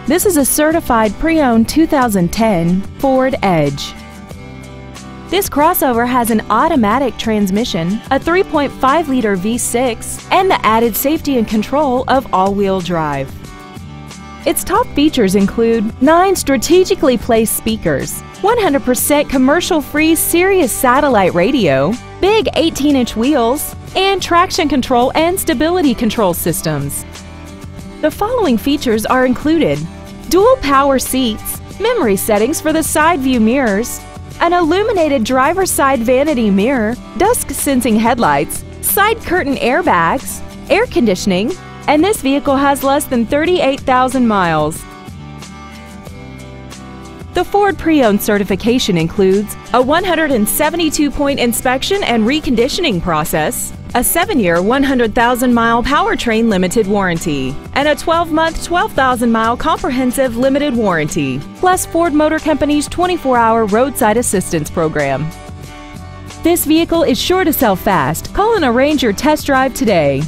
This is a certified pre-owned 2010 Ford Edge. This crossover has an automatic transmission, a 3.5-liter V6, and the added safety and control of all-wheel drive. Its top features include 9 strategically placed speakers, 100% commercial-free Sirius satellite radio, big 18-inch wheels, and traction control and stability control systems. The following features are included: dual power seats, memory settings for the side view mirrors, an illuminated driver's side vanity mirror, dusk sensing headlights, side curtain airbags, air conditioning, and this vehicle has less than 38,000 miles. The Ford Pre-Owned certification includes a 172-point inspection and reconditioning process, a 7-year, 100,000-mile powertrain limited warranty, and a 12-month, 12,000-mile comprehensive limited warranty, plus Ford Motor Company's 24-hour roadside assistance program. This vehicle is sure to sell fast. Call and arrange your test drive today.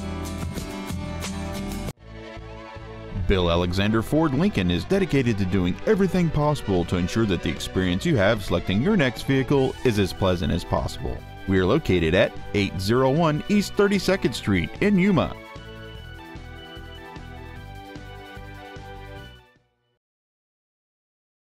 Bill Alexander Ford Lincoln is dedicated to doing everything possible to ensure that the experience you have selecting your next vehicle is as pleasant as possible. We are located at 801 East 32nd Street in Yuma.